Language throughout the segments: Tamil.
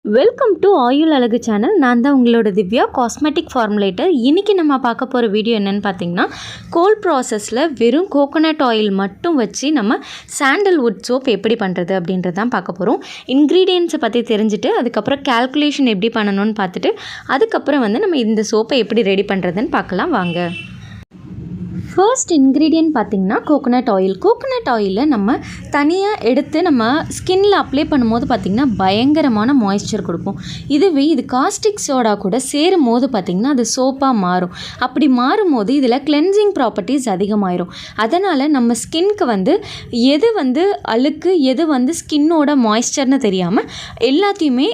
வெல்கம் டு ஆயுள் அழகு சேனல். நான் தான் உங்களோட திவ்யா, காஸ்மெட்டிக் ஃபார்முலேட்டர். இன்றைக்கி நம்ம பார்க்க போகிற வீடியோ என்னென்னு பார்த்தீங்கன்னா, கோல்ட் ப்ராசஸில் வெறும் கோகோனட் ஆயில் மட்டும் வச்சு நம்ம சாண்டல்வுட் சோப் எப்படி பண்ணுறது அப்படின்றது தான் பார்க்க போகிறோம். இன்க்ரீடியன்ஸை பற்றி தெரிஞ்சுட்டு அதுக்கப்புறம் கால்குலேஷன் எப்படி பண்ணணும்னு பார்த்துட்டு அதுக்கப்புறம் நம்ம இந்த சோப்பை எப்படி ரெடி பண்ணுறதுன்னு பார்க்கலாம் வாங்க. ஃபர்ஸ்ட் இன்க்ரீடியன்ட் பார்த்திங்கன்னா கோகோனட் ஆயில். கோகோனட் ஆயிலை நம்ம தனியாக எடுத்து நம்ம ஸ்கின்னில் அப்ளை பண்ணும்போது பார்த்திங்கன்னா பயங்கரமான மாய்ஸ்சர் கொடுக்கும். இதுவே இது காஸ்டிக் சோடா கூட சேரும் போது பார்த்திங்கன்னா அது சோப்பாக மாறும். அப்படி மாறும்போது இதில் கிளென்சிங் ப்ராப்பர்ட்டிஸ் அதிகமாயிரும். அதனால் நம்ம ஸ்கின்க்கு எது அழுக்கு எது ஸ்கின்னோட மாய்ஸ்சர்னு தெரியாமல் எல்லாத்தையுமே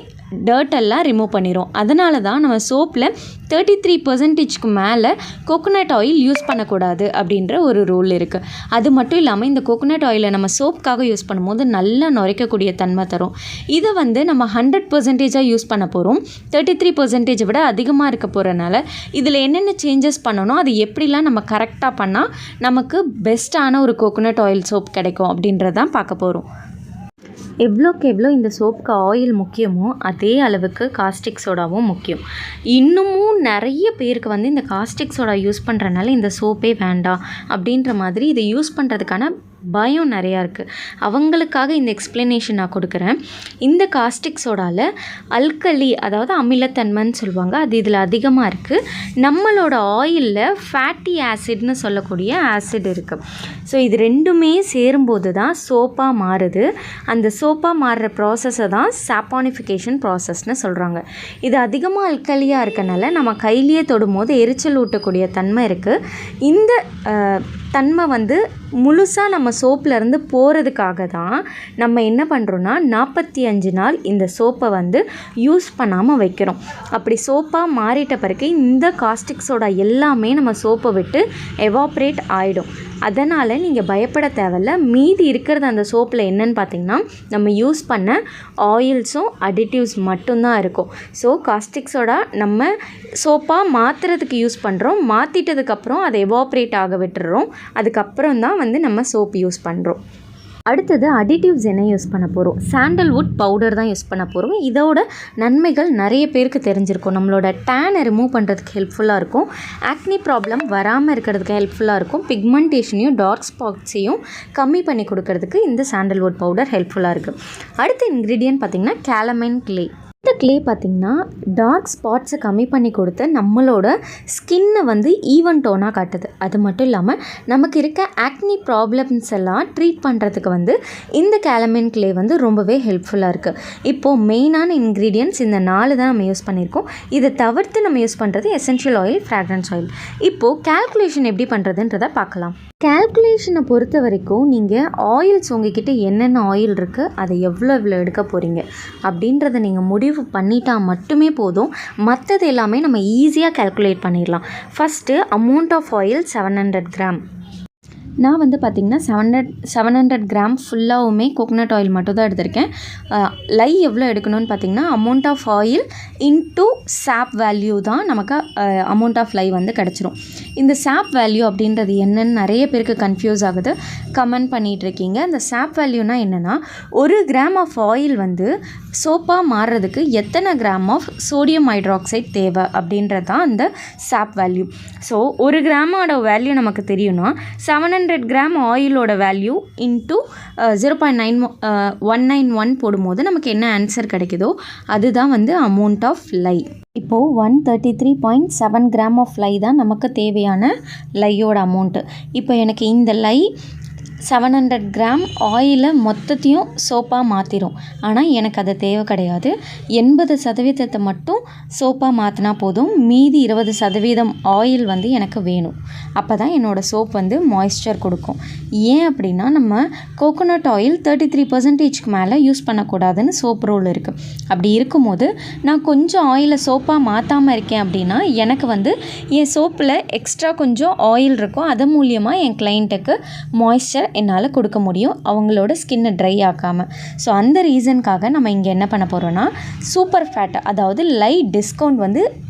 டர்ட்டெல்லாம் ரிமூவ் பண்ணிடும். அதனால தான் நம்ம சோப்பில் 33% மேலே கோகோனட் ஆயில் யூஸ் பண்ணக்கூடாது அப்படின்ற ஒரு ரூல் இருக்குது. அது மட்டும் இல்லாமல் இந்த கோகோனட் ஆயிலை நம்ம சோப்புக்காக யூஸ் பண்ணும்போது நல்லா நுரைக்கக்கூடிய தன்மை தரும். இதை நம்ம 100% யூஸ் பண்ண போகிறோம். 33% விட அதிகமாக இருக்க போகிறனால இதில் என்னென்ன சேஞ்சஸ் பண்ணணும், அது எப்படிலாம் நம்ம கரெக்டாக பண்ணால் நமக்கு பெஸ்ட்டான ஒரு கோகோனட் ஆயில் சோப் கிடைக்கும் அப்படின்றதான் பார்க்க போகிறோம். எவ்வளோக்கு எவ்வளோ இந்த சோப்புக்கு ஆயில் முக்கியமோ அதே அளவுக்கு காஸ்டிக் சோடாவும் முக்கியம். இன்னமும் நிறைய பேருக்கு இந்த காஸ்டிக் சோடா யூஸ் பண்ணுறனால இந்த சோப்பே வேண்டாம் அப்படின்ற மாதிரி இதை யூஸ் பண்ணுறதுக்கான பயம் நிறையா இருக்குது. அவங்களுக்காக இந்த எக்ஸ்ப்ளனேஷன் நான் கொடுக்குறேன். இந்த காஸ்டிக் சோடாவில் அல்கலி, அதாவது அமிலத்தன்மைன்னு சொல்லுவாங்க, அது இதில் அதிகமாக இருக்குது. நம்மளோட ஆயிலில் ஃபேட்டி ஆசிட்னு சொல்லக்கூடிய ஆசிட் இருக்குது. ஸோ இது ரெண்டுமே சேரும்போது தான் சோப்பாக மாறுது. அந்த சோப்பாக மாறுற ப்ராசஸை தான் சாப்பானிஃபிகேஷன் ப்ராசஸ்னு சொல்கிறாங்க. இது அதிகமாக அல்கலியாக இருக்கனால நம்ம கையிலேயே தொடும்போது எரிச்சல் ஊட்டக்கூடிய தன்மை இருக்குது. இந்த தன்மை முழுசாக நம்ம சோப்லேருந்து போகிறதுக்காக தான் நம்ம என்ன பண்ணுறோன்னா 45 நாள் இந்த சோப்பை யூஸ் பண்ணாமல் வைக்கிறோம். அப்படி சோப்பாக மாறிட்ட பிறகு இந்த காஸ்டிக் சோடா எல்லாமே நம்ம சோப்பை விட்டு எவாப்ரேட் ஆகிடும். அதனால் நீங்கள் பயப்பட தேவையில்ல. மீதி இருக்கிறது அந்த சோப்பில் என்னன்னு பார்த்திங்கன்னா நம்ம யூஸ் பண்ண ஆயில்ஸும் அடிட்டிவ்ஸ் மட்டும்தான் இருக்கும். ஸோ காஸ்டிக் சோடா நம்ம சோப்பாக மாற்றுறதுக்கு யூஸ் பண்ணுறோம். மாற்றிட்டதுக்கப்புறம் அதை எவாப்ரேட் ஆக விட்டுறோம். அதுக்கப்புறம் தான் நம்ம சோப் யூஸ் பண்ணுறோம். அடுத்தது அடிட்டிவ்ஸ் என்ன யூஸ் பண்ண போகிறோம்? சாண்டல்வுட் பவுடர் தான் யூஸ் பண்ண போகிறோம். இதோட நன்மைகள் நிறைய பேருக்கு தெரிஞ்சிருக்கும். நம்மளோட டேனை ரிமூவ் பண்ணுறதுக்கு ஹெல்ப்ஃபுல்லாக இருக்கும். ஆக்னி ப்ராப்ளம் வராமல் இருக்கிறதுக்கு ஹெல்ப்ஃபுல்லாக இருக்கும். பிக்மெண்டேஷனையும் டார்க் ஸ்பாட்ஸையும் கம்மி பண்ணி கொடுக்கறதுக்கு இந்த சாண்டல்வுட் பவுடர் ஹெல்ப்ஃபுல்லாக இருக்குது. அடுத்த இன்க்ரீடியன்ட் பார்த்திங்கன்னா கேலமைன் கிளே. இந்த கிளே பார்த்திங்கன்னா டார்க் ஸ்பாட்ஸை கம்மி பண்ணி கொடுத்து நம்மளோட ஸ்கின்னை ஈவன் டோனாக காட்டுது. அது மட்டும் இல்லாமல் நமக்கு இருக்க ஆக்னி ப்ராப்ளம்ஸ் எல்லாம் ட்ரீட் பண்ணுறதுக்கு இந்த கேலமைன் கிளே ரொம்பவே ஹெல்ப்ஃபுல்லாக இருக்குது. இப்போது மெயினான இன்க்ரீடியன்ட்ஸ் இந்த 4 தான் நம்ம யூஸ் பண்ணியிருக்கோம். இதை தவிர்த்து நம்ம யூஸ் பண்ணுறது எசென்ஷியல் ஆயில், ஃப்ராக்ரன்ஸ் ஆயில். இப்போது கால்குலேஷன் எப்படி பண்ணுறதுன்றதை பார்க்கலாம். கால்குலேஷனை பொறுத்த வரைக்கும் நீங்கள் ஆயில்ஸ் உங்ககிட்ட என்னென்ன ஆயில் இருக்குது, அதை எவ்வளோ எடுக்க போகிறீங்க அப்படின்றத நீங்கள் முடிவு பண்ணிட்டால் மட்டுமே போதும். மற்றது எல்லாமே நம்ம ஈஸியாக கால்குலேட் பண்ணிடலாம். First amount of oil 700 gram. நான் பார்த்திங்கன்னா 700 கிராம் ஃபுல்லாகவுமே கோகோனட் ஆயில் மட்டும் தான் எடுத்திருக்கேன். லை எவ்வளோ எடுக்கணும்னு பார்த்திங்கன்னா அமௌண்ட் ஆஃப் ஆயில் இன்ட்டு சாப் வேல்யூ தான் நமக்கு அமௌண்ட் ஆஃப் லை கிடச்சிரும். இந்த சாப் வேல்யூ அப்படின்றது என்னென்னு நிறைய பேருக்கு கன்ஃபியூஸ் ஆகுது, கமெண்ட் பண்ணிகிட்ருக்கீங்க. இந்த சாப் வேல்யூனால் என்னென்னா 1 கிராம் ஆஃப் ஆயில் சோப்பாக மாறுறதுக்கு எத்தனை கிராம் ஆஃப் சோடியம் ஹைட்ராக்சைடு தேவை அப்படின்றது தான் அந்த சாப் வேல்யூ. ஸோ 1 கிராமோட வேல்யூ நமக்கு தெரியும்னா 700 கிராம் ஆயிலோட வேல்யூ இன்ட்டு 0.191 போடும்போது நமக்கு என்ன ஆன்சர் கிடைக்குதோ அதுதான் அமௌண்ட் ஆஃப் லை. இப்போது 133.7 கிராம் ஆஃப் லை தான் நமக்கு தேவையான லையோட அமௌண்ட்டு. இப்போ எனக்கு இந்த லை 700 கிராம் ஆயிலை மொத்தத்தையும் சோப்பாக மாற்றிடும். ஆனால் எனக்கு அது தேவை கிடையாது. 80% மட்டும் சோப்பாக மாற்றினா போதும். மீதி 20% ஆயில் எனக்கு வேணும். அப்போ தான் என்னோடய சோப் மாய்ஸ்சர் கொடுக்கும். ஏன் அப்படின்னா நம்ம கோகோனட் ஆயில் 33%க்கு மேலே யூஸ் பண்ணக்கூடாதுன்னு சோப் ரூல் இருக்குது. அப்படி இருக்கும்போது நான் கொஞ்சம் ஆயிலை சோப்பாக மாற்றாமல் இருக்கேன் அப்படின்னா எனக்கு என் சோப்பில் எக்ஸ்ட்ரா கொஞ்சம் ஆயில் இருக்கும். அது மூலியமாக என் கிளைண்ட்டுக்கு மாய்ஸ்சர் என்னால் கொடுக்க முடியும், அவங்களோட ஸ்கின்னை ட்ரை ஆக்காமல். ஸோ அந்த ரீசனுக்காக நம்ம இங்கே என்ன பண்ண போகிறோன்னா சூப்பர் ஃபேட், அதாவது லை டிஸ்கவுண்ட்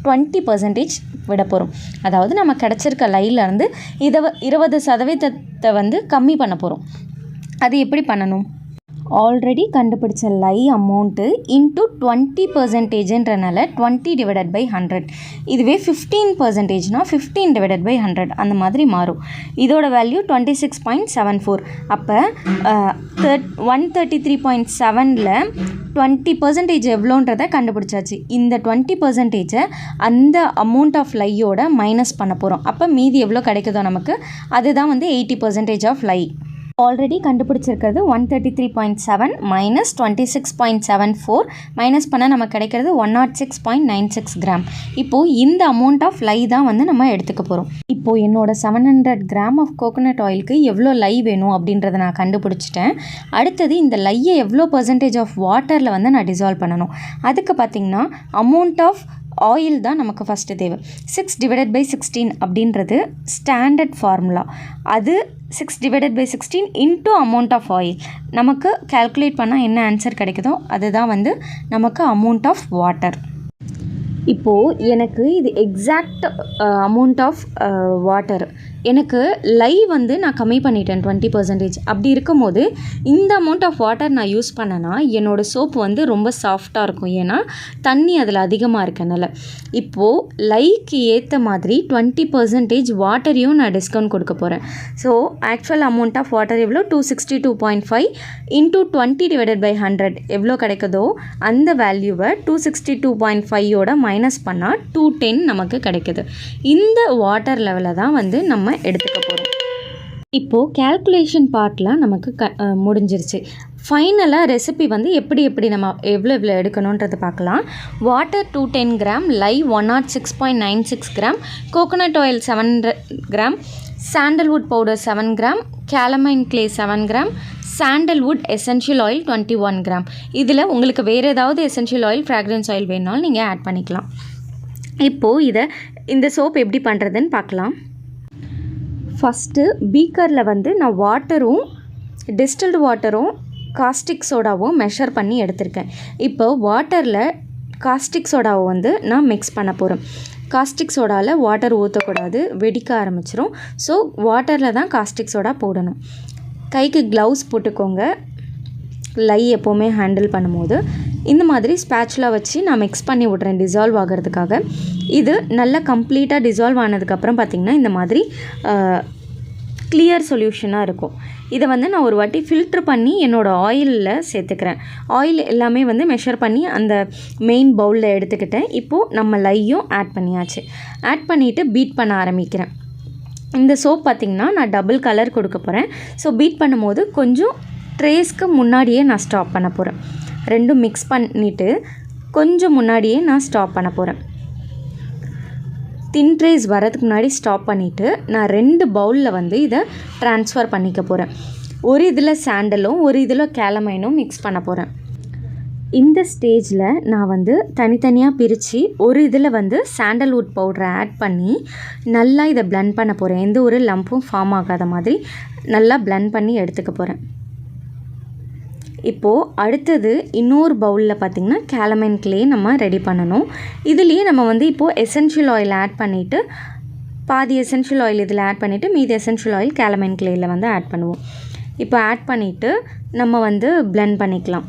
20% விட போகிறோம். அதாவது நம்ம கிடச்சிருக்க லைலேருந்து 20% கம்மி பண்ண போகிறோம். அது எப்படி பண்ணணும்? ஆல்ரெடி கண்டுபிடிச்ச லை அமௌண்ட்டு இன்ட்டு 20%ன்றனால 20/100. இதுவே 15%னா 15/100 அந்த மாதிரி மாறும். இதோட வேல்யூ 26.74. அப்போ 133.7ல் 20% எவ்வளோன்றதை கண்டுபிடிச்சாச்சு. இந்த 20% அந்த அமௌண்ட் ஆஃப் லையோட மைனஸ் பண்ண போகிறோம். அப்போ மீதி எவ்வளோ கிடைக்குதோ நமக்கு அதுதான் வந்து 80% ஆஃப் லை. ஆல்ரெடி கண்டுபிடிச்சிருக்கிறது 133.7 மைனஸ் 26.74 மைனஸ் பண்ண நமக்கு கிடைக்கிறது 106.96 கிராம். இப்போது இந்த அமௌண்ட் ஆஃப் லை தான் வந்து நம்ம எடுத்துக்க போகிறோம். இப்போது என்னோட 700 கிராம் ஆஃப் கோகோனட் ஆயிலுக்கு எவ்வளோ லை வேணும் அப்படின்றத நான் கண்டுபிடிச்சிட்டேன். அடுத்தது இந்த லையை எவ்வளோ பர்சன்டேஜ் ஆஃப் வாட்டரில் வந்து நான் டிசால்வ் பண்ணணும். அதுக்கு பார்த்திங்கன்னா அமௌண்ட் ஆஃப் ஆயில் தான் நமக்கு ஃபஸ்ட்டு தேவை. 6/16 அப்படின்றது ஸ்டாண்டர்ட் ஃபார்முலா. அது 6/16 இன்ட்டு அமௌண்ட் ஆஃப் ஆயில். நமக்கு கால்குலேட் பண்ணால் என்ன ஆன்சர் கிடைக்குதோ அதுதான் வந்து நமக்கு அமௌண்ட் ஆஃப் வாட்டர். இப்போது எனக்கு இது எக்ஸாக்ட் அமௌண்ட் ஆஃப் வாட்டர். எனக்கு லை வந்து நான் கம்மி பண்ணிட்டேன் 20%. அப்படி இருக்கும் போது இந்த அமௌண்ட் ஆஃப் வாட்டர் நான் யூஸ் பண்ணேன்னா என்னோடய சோப் வந்து ரொம்ப சாஃப்டாக இருக்கும். ஏன்னா தண்ணி அதில் அதிகமாக இருக்கனால. இப்போது லைக்கு ஏற்ற மாதிரி 20% வாட்டரையும் நான் டிஸ்கவுண்ட் கொடுக்க போகிறேன். So actual amount of water எவ்வளோ 262.5 இன்ட்டு 20/100 எவ்வளோ கிடைக்குதோ அந்த வேல்யூவை 262.5யோட மைனஸ் பண்ணால் 210 நமக்கு கிடைக்குது. இந்த வாட்டர் லெவலில் தான் வந்து நம்ம எடுத்துக்க போகிறோம். இப்போது கேல்குலேஷன் பார்ட்லாம் நமக்கு முடிஞ்சிருச்சு. ஃபைனலாக ரெசிபி வந்து எப்படி நம்ம எவ்வளோ எடுக்கணுன்றது பார்க்கலாம். வாட்டர் 210 கிராம், லை 106.96 gram, coconut oil 700 gram, sandalwood powder 7 gram, calamine clay 7 gram, sandalwood essential oil 21 gram. இதில் உங்களுக்கு வேறு ஏதாவது எசென்ஷியல் ஆயில், ஃப்ராக்ரன்ஸ் ஆயில் வேணுனாலும் நீங்கள் ஆட் பண்ணிக்கலாம். இப்போது இந்த சோப் எப்படி பண்ணுறதுன்னு பார்க்கலாம். ஃபஸ்ட்டு பீக்கரில் வந்து நான் வாட்டரும் டிஸ்டில்டு வாட்டரும் காஸ்டிக் சோடாவும் மெஷர் பண்ணி எடுத்திருக்கேன். இப்போ வாட்டரில் காஸ்டிக் சோடாவை வந்து நான் மிக்ஸ் பண்ண போகிறேன். காஸ்டிக் சோடாவில் வாட்டர் ஊற்றக்கூடாது, வெடிக்க ஆரம்பிச்சிரும். ஸோ வாட்டரில் தான் காஸ்டிக் சோடா போடணும். கைக்கு க்ளவுஸ் போட்டுக்கோங்க. லை எப்போவுமே ஹேண்டில் பண்ணும்போது இந்த மாதிரி ஸ்பேச்சுலா வச்சு நான் மிக்ஸ் பண்ணி விட்றேன் டிசால்வ் ஆகிறதுக்காக. இது நல்லா கம்ப்ளீட்டாக டிசால்வ் ஆனதுக்கப்புறம் பார்த்திங்கன்னா இந்த மாதிரி கிளியர் சொல்யூஷனாக இருக்கும். இதை வந்து நான் ஒரு வாட்டி ஃபில்ட்ரு பண்ணி என்னோடய ஆயிலில் சேர்த்துக்கிறேன். ஆயில் எல்லாமே வந்து மெஷர் பண்ணி அந்த மெயின் பவுலில் எடுத்துக்கிட்டேன். இப்போது நம்ம லையும் ஆட் பண்ணியாச்சு. ஆட் பண்ணிவிட்டு பீட் பண்ண ஆரம்பிக்கிறேன். இந்த சோப் பார்த்திங்கன்னா நான் டபுள் கலர் கொடுக்க போகிறேன். ஸோ பீட் பண்ணும்போது கொஞ்சம் ட்ரேஸ்க்கு முன்னாடியே நான் ஸ்டாப் பண்ண போகிறேன். ரெண்டும் மிக்ஸ் பண்ணிவிட்டு கொஞ்சம் முன்னாடியே நான் ஸ்டாப் பண்ண போகிறேன். தின் ட்ரேஸ் வரதுக்கு முன்னாடி ஸ்டாப் பண்ணிவிட்டு நான் 2 பவுலில் வந்து இதை ட்ரான்ஸ்ஃபர் பண்ணிக்க போகிறேன். ஒரு இதில் சாண்டலும் ஒரு இதில் கேலமைனும் மிக்ஸ் பண்ண போகிறேன். இந்த ஸ்டேஜில் நான் வந்து தனித்தனியாக பிரித்து ஒரு இதில் வந்து சாண்டல்வுட் பவுடரை ஆட் பண்ணி நல்லா இதை பிளெண்ட் பண்ண போகிறேன். எந்த ஒரு லம்பும் ஃபார்ம் ஆகாத மாதிரி நல்லா பிளெண்ட் பண்ணி எடுத்துக்க போகிறேன். இப்போது அடுத்தது இன்னொரு பவுலில் பார்த்திங்கன்னா கேலமைன் கிளே நம்ம ரெடி பண்ணணும். இதுலேயே நம்ம வந்து இப்போது எசென்ஷியல் ஆயில் ஆட் பண்ணிவிட்டு பாதி எசென்ஷியல் ஆயில் இதில் ஆட் பண்ணிவிட்டு மீதி எசென்ஷியல் ஆயில் கேலமைன் கிளேயில் வந்து ஆட் பண்ணுவோம். இப்போ ஆட் பண்ணிவிட்டு நம்ம வந்து பிளெண்ட் பண்ணிக்கலாம்.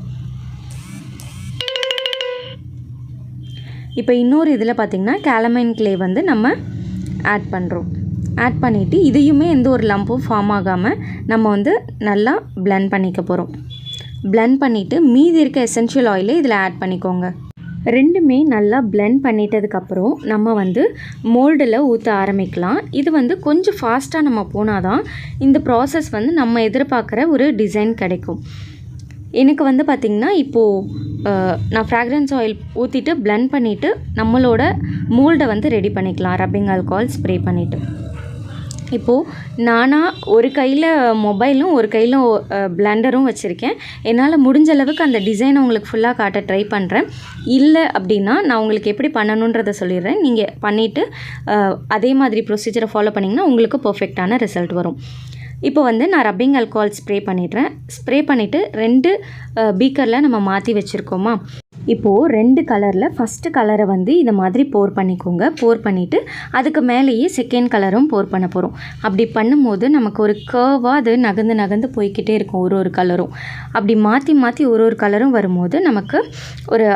இப்போ இன்னொரு இதில் பார்த்திங்கன்னா கேலமைன் கிளே வந்து நம்ம ஆட் பண்ணுறோம். ஆட் பண்ணிவிட்டு இதையுமே எந்த ஒரு லம்பும் ஃபார்ம் ஆகாமல் நம்ம வந்து நல்லா பிளெண்ட் பண்ணிக்க போகிறோம். பிளெண்ட் பண்ணிவிட்டு மீதி இருக்க எசென்ஷியல் ஆயிலை இதில் ஆட் பண்ணிக்கோங்க. ரெண்டுமே நல்லா பிளெண்ட் பண்ணிட்டதுக்கப்புறம் நம்ம வந்து மோல்டில் ஊற்ற ஆரம்பிக்கலாம். இது வந்து கொஞ்சம் ஃபாஸ்ட்டாக நம்ம போனால் தான் இந்த ப்ராசஸ் வந்து நம்ம எதிர்பார்க்குற ஒரு டிசைன் கிடைக்கும். எனக்கு வந்து பார்த்திங்கன்னா இப்போது நான் ஃப்ராக்ரன்ஸ் ஆயில் ஊற்றிட்டு பிளெண்ட் பண்ணிவிட்டு நம்மளோட மோல்டை வந்து ரெடி பண்ணிக்கலாம் ரப்பிங் ஆல்கஹால் ஸ்ப்ரே பண்ணிவிட்டு. இப்போது நானாக ஒரு கையில் மொபைலும் ஒரு கையில் பிளெண்டரும் வச்சுருக்கேன். என்னால் முடிஞ்ச அளவுக்கு அந்த டிசைனை உங்களுக்கு ஃபுல்லாக காட்ட ட்ரை பண்ணுறேன். இல்லை அப்படின்னா நான் உங்களுக்கு எப்படி பண்ணணுன்றதை சொல்லிடுறேன். நீங்கள் பண்ணிவிட்டு அதே மாதிரி ப்ரொசீஜரை ஃபாலோ பண்ணிங்கன்னா உங்களுக்கு பர்ஃபெக்டான ரிசல்ட் வரும். இப்போ வந்து நான் ரப்பிங் ஆல்கஹால் ஸ்ப்ரே பண்ணிடுறேன். ஸ்ப்ரே பண்ணிவிட்டு 2 பீக்கரில் நம்ம மாற்றி வச்சுருக்கோமா, இப்போது 2 கலரில் ஃபஸ்ட்டு கலரை வந்து இதை மாதிரி போர் பண்ணிக்கோங்க. போர் பண்ணிவிட்டு அதுக்கு மேலேயே செகண்ட் கலரும் போர் பண்ண போகிறோம். அப்படி பண்ணும்போது நமக்கு ஒரு கர்வாக அது நகர்ந்து நகர்ந்து போய்கிட்டே இருக்கும் ஒரு கலரும். அப்படி மாற்றி மாற்றி ஒரு கலரும் வரும்போது நமக்கு ஒரு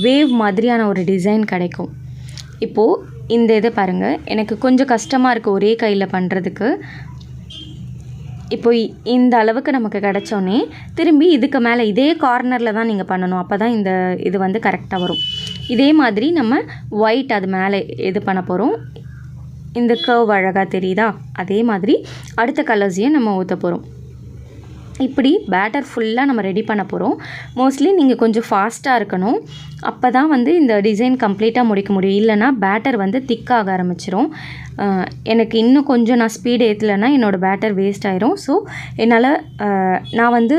வேவ் மாதிரியான ஒரு டிசைன் கிடைக்கும். இப்போது இந்த இதை பாருங்கள், எனக்கு கொஞ்சம் கஷ்டமாக இருக்குது ஒரே கையில் பண்ணுறதுக்கு. இப்போ இந்த அளவுக்கு நமக்கு கிடச்சோன்னே திரும்பி இதுக்கு மேலே இதே கார்னரில் தான் நீங்கள் பண்ணணும். அப்போ தான் இது வந்து கரெக்டாக வரும். இதே மாதிரி நம்ம ஒயிட் அது மேலே இது பண்ண போகிறோம். இந்த கர்வ் அழகாக தெரியுதா? அதே மாதிரி அடுத்த கலர்ஸையும் நம்ம ஊற்ற போகிறோம். இப்படி பேட்டர் ஃபுல்லாக நம்ம ரெடி பண்ண போகிறோம். மோஸ்ட்லி நீங்கள் கொஞ்சம் ஃபாஸ்ட்டாக இருக்கணும். அப்போ தான் வந்து இந்த டிசைன் கம்ப்ளீட்டாக முடிக்க முடியும். இல்லைனா பேட்டர் வந்து திக்காக ஆரம்பிச்சிரும். எனக்கு இன்னும் கொஞ்சம் நான் ஸ்பீடு ஏற்றலைன்னா என்னோடய பேட்டர் வேஸ்ட் ஆயிரும். ஸோ என்னால் நான் வந்து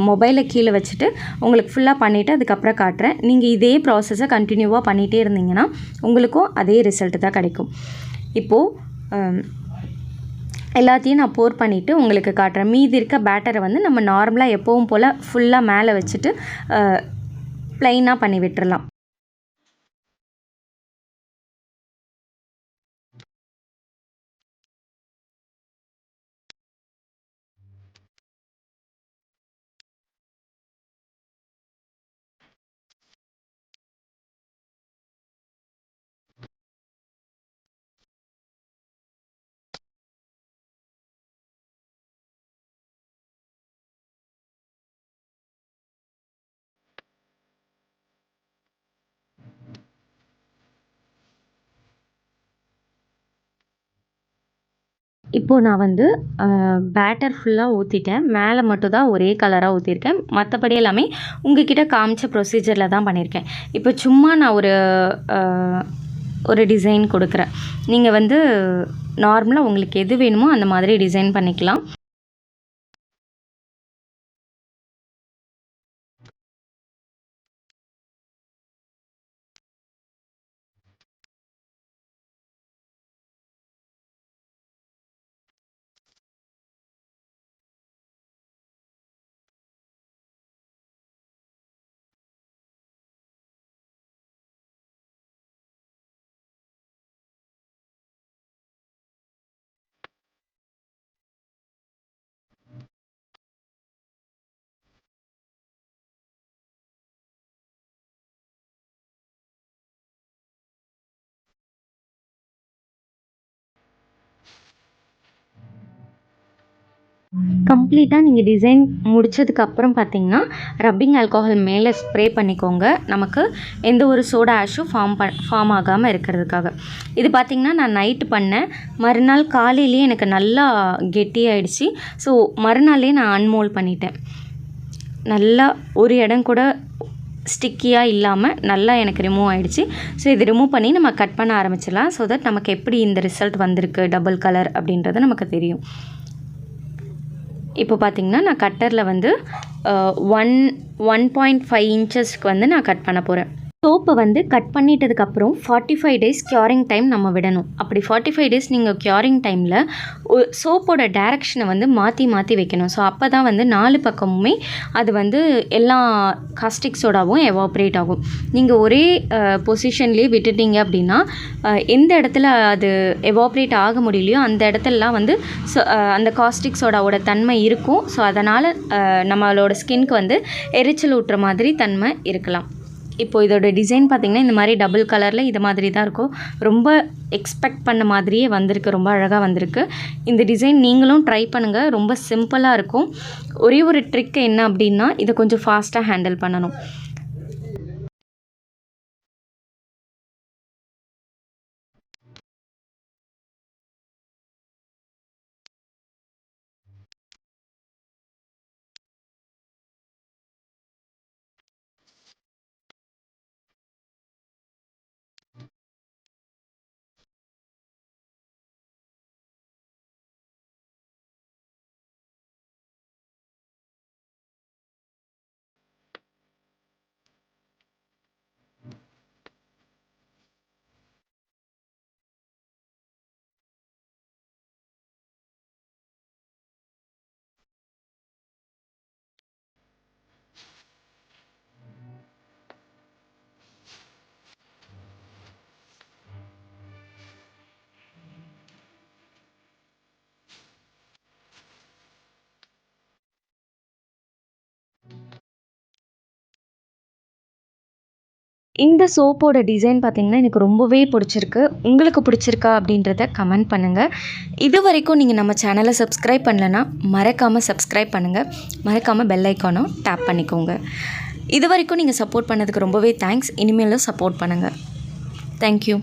மொபைலை கீழே வச்சுட்டு உங்களுக்கு ஃபுல்லாக பண்ணிவிட்டு அதுக்கப்புறம் காட்டுறேன். நீங்கள் இதே ப்ராசஸை கண்டினியூவாக பண்ணிகிட்டே இருந்தீங்கன்னா உங்களுக்கும் அதே ரிசல்ட்டு தான் கிடைக்கும். இப்போது எல்லாத்தையும் நான் போர் பண்ணிவிட்டு உங்களுக்கு காட்டுறேன். மீதி இருக்க பேட்டரை வந்து நம்ம நார்மலாக எப்பவும் போல் ஃபுல்லாக மேலே வச்சுட்டு ப்ளைனாக பண்ணி விட்டுறலாம். இப்போது நான் வந்து பேட்டர் ஃபுல்லாக ஊற்றிட்டேன். மேலே மட்டும் தான் ஒரே கலராக ஊற்றிருக்கேன். மற்றபடி எல்லாமே உங்ககிட்ட காமிச்ச ப்ரொசீஜரில் தான் பண்ணியிருக்கேன். இப்போ சும்மா நான் ஒரு டிசைன் கொடுக்குறேன். நீங்கள் வந்து நார்மலாக உங்களுக்கு எது வேணுமோ அந்த மாதிரி டிசைன் பண்ணிக்கலாம். கம்ப்ளீட்டாக நீங்கள் டிசைன் முடித்ததுக்கப்புறம் பார்த்தீங்கன்னா ரப்பிங் ஆல்கஹால் மேலே ஸ்ப்ரே பண்ணிக்கோங்க. நமக்கு எந்த ஒரு சோடா ஆஷும் ஃபார்ம் ஆகாமல் இருக்கிறதுக்காக. இது பார்த்திங்கன்னா நான் நைட்டு பண்ணேன். மறுநாள் காலையிலேயே எனக்கு நல்லா கெட்டியாயிடுச்சு. ஸோ மறுநாளே நான் அன்மோல்ட் பண்ணிட்டேன். நல்லா ஒரு இடம் கூட ஸ்டிக்கியாக இல்லாமல் நல்லா எனக்கு ரிமூவ் ஆகிடுச்சு. ஸோ இது ரிமூவ் பண்ணி நம்ம கட் பண்ண ஆரம்பிச்சிடலாம். ஸோ தட் நமக்கு எப்படி இந்த ரிசல்ட் வந்திருக்கு டபுள் கலர் அப்படின்றது நமக்கு தெரியும். இப்போ பார்த்திங்கன்னா நான் கட்டரில் வந்து 1.5 இன்ச்சஸ்க்கு வந்து நான் கட் பண்ண போகிறேன். சோப்பை வந்து கட் பண்ணிட்டதுக்கப்புறம் 45 டேஸ் க்யூரிங் டைம் நம்ம விடணும். அப்படி 45 டேஸ் நீங்கள் க்யூரிங் டைமில் சோப்போட டைரக்ஷனை வந்து மாற்றி மாற்றி வைக்கணும். ஸோ அப்போ தான் வந்து 4 பக்கமுமே அது வந்து எல்லா காஸ்டிக் சோடாவும் எவாப்ரேட் ஆகும். நீங்கள் ஒரே பொசிஷன்லேயே விட்டுட்டீங்க அப்படின்னா எந்த இடத்துல அது எவாப்ரேட் ஆக முடியலையோ அந்த இடத்துலலாம் வந்து அந்த காஸ்டிக் சோடாவோட தன்மை இருக்கும். ஸோ அதனால் நம்மளோட ஸ்கின்க்கு வந்து எரிச்சல் ஊட்டுற மாதிரி தன்மை இருக்கலாம். இப்போது இதோட டிசைன் பார்த்திங்கன்னா இந்த மாதிரி டபுள் கலரில் இது மாதிரி தான் இருக்கும். ரொம்ப எக்ஸ்பெக்ட் பண்ண மாதிரியே வந்திருக்கு. ரொம்ப அழகாக வந்திருக்கு. இந்த டிசைன் நீங்களும் ட்ரை பண்ணுங்கள். ரொம்ப சிம்பிளாக இருக்கும். ஒரே ஒரு ட்ரிக் என்ன அப்படின்னா இதை கொஞ்சம் ஃபாஸ்ட்டாக ஹேண்டில் பண்ணணும். இந்த சோப்போட டிசைன் பார்த்திங்கன்னா எனக்கு ரொம்பவே பிடிச்சிருக்கு. உங்களுக்கு பிடிச்சிருக்கா அப்படின்றத கமெண்ட் பண்ணுங்கள். இது வரைக்கும் நீங்கள் நம்ம சேனலை சப்ஸ்கிரைப் பண்ணலைன்னா மறக்காமல் சப்ஸ்கிரைப் பண்ணுங்கள். மறக்காமல் பெல் ஐக்கானும் டேப் பண்ணிக்கோங்க. இது வரைக்கும் நீங்கள் சப்போர்ட் பண்ணதுக்கு ரொம்பவே தேங்க்ஸ். இனிமேலும் சப்போர்ட் பண்ணுங்கள். தேங்க்யூ.